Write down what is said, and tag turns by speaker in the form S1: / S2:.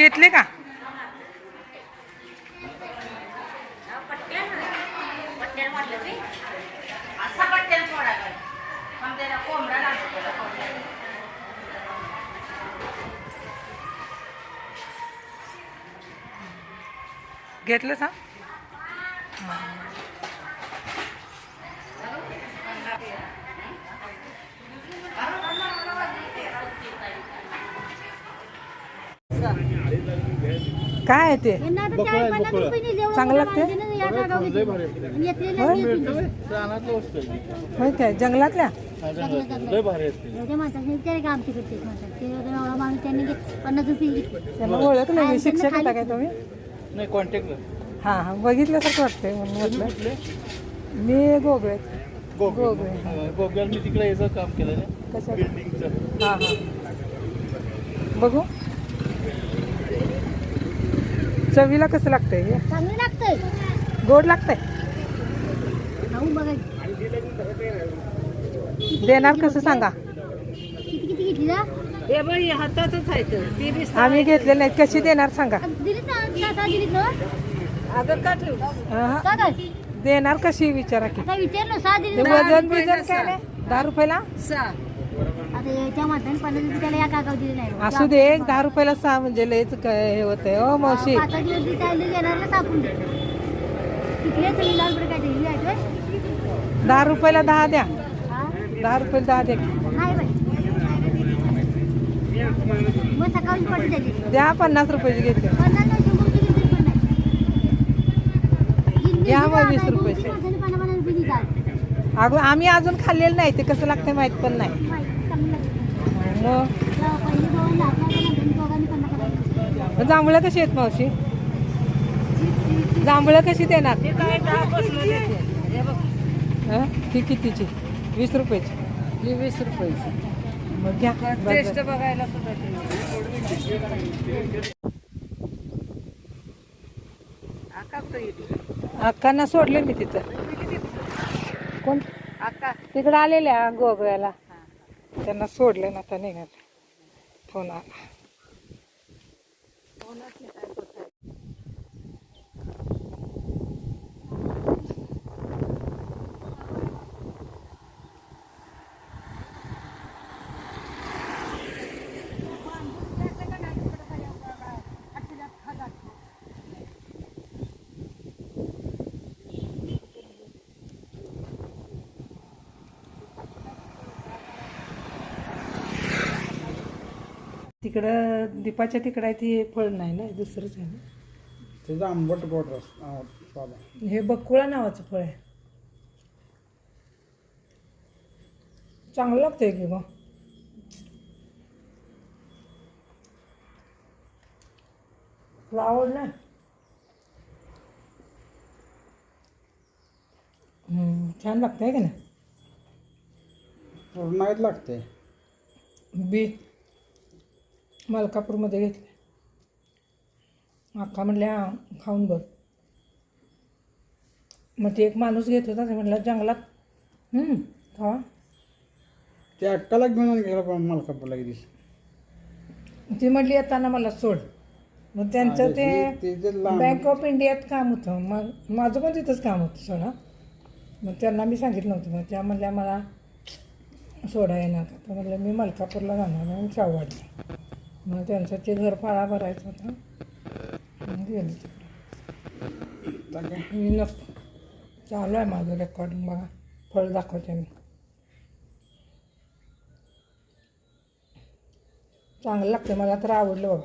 S1: घेतले का? घेतलं सा? काय आहे ते? चांगलं लागते होय काय? जंगलातल्या त्यांना ओळख नाही. शिक्षक होता काय तुम्ही?
S2: नाही कॉन्टॅक्ट.
S1: हां हां बघितल्यासारखं वाटतंय म्हणून म्हटलं. मी गोगळे.
S2: गोगव्याला मी तिकडे याचं काम केलं ना,
S1: कशा?
S2: बिल्डिंगचं.
S1: हां हां बघू चवीला कसं लागतंय हे?
S3: चांगलं लागतंय.
S1: गोड लागतंय.
S3: खाऊन बघा.
S1: देणार कसं सांगा?
S3: किती किती घेतली ना?
S4: हे बाई हातातच आहे ते बी
S1: आम्ही घेतले नाहीत. कशी देणार सांगा?
S3: दिलीत ना? सहा दिलीत ना?
S4: अगं का ठेव
S1: हां,
S3: का गं?
S1: देणार कशी विचारा की?
S3: आता विचारलं सहा
S1: ते
S3: दिलीत.
S1: वजन बिजन काय नाही? 10 रुपयाला
S4: सहा
S3: आता याच्या माताने 50 रुपये त्याला या काकाव दिले नाही.
S1: असू दे. 10 रुपयाला 6 म्हणजे लयच हे होतंय हो मावशी.
S3: 5 दिवस चालले घेणारला टाकून दे. तिकडे तरी लाल रुपये काय दिली आहे?
S1: 10 रुपयाला 10 द्या.
S3: हा
S1: 10 रुपयाला 10 द्या.
S3: नाही बाई. मग सकाळची पडली त्याची
S1: द्या 50 रुपयाची घेते.
S3: 50 नाही 100 रुपये घेतली पण नाही.
S1: घ्या मग 20 रुपयाचे.
S3: 50 रुपये दिली.
S1: अगं आम्ही अजून खाल्लेलं नाही. ते कसं लागतंय माहित पण नाही. मग जांभळं कशी आहेत मावशी? जांभळं कशी देणार?
S4: हे काय 10 पासून देते. हे बघ
S1: हं? ती कितीची? 20 रुपयाची.
S4: ही 20 रुपयाची.
S1: मग घ्या.
S4: टेस्ट बघायला सुद्धा ते. आका कुठं गेली?
S1: अक्कांना सोडले मी तिथं. कोण?
S4: आका
S1: तिकडे आलेल्या गोगव्याला. त्यांना सोडलं ना आता निघाले. फोन आला. तिकडं दीपाच्या तिकडं आहे ते फळ नाही ना, दुसरंच आहे ना.
S2: त्याचा आंबट गोड रस स्वाद आहे.
S1: हे बकुळा नावाचं फळ आहे. चांगलं लागतंय की मग. तुला आवडलं? छान लागतंय का नाही?
S2: पूर्णाईत लागते.
S1: बी मलकापूरमध्ये घेतले. अक्का म्हणल्या खाऊन बघ. मग ते एक माणूस घेत होता. ते म्हटलं जंगलात खावा.
S2: ते अक्काला घेऊन गेला पण मलकापूरला एक दिवशी.
S1: ती म्हटली येताना मला सोड. मग त्यांचं ते बँक ऑफ इंडियात काम होतं. मग माझं पण तिथंच काम होतं सोडा. मग त्यांना मी सांगितलं नव्हतं. मग त्या म्हणल्या मला सोडा येणार का? तर म्हटलं मी मलकापूरला जाणार म्हणून चावडलं. मग त्यांचं ते घर फाळा भरायचं होतं. मग गेलं तिकडे. मी नको. चालू आहे माझं रेकॉर्डिंग बघा. फळ दाखवते मी. चांगलं लागतं. मला तर आवडलं बघा.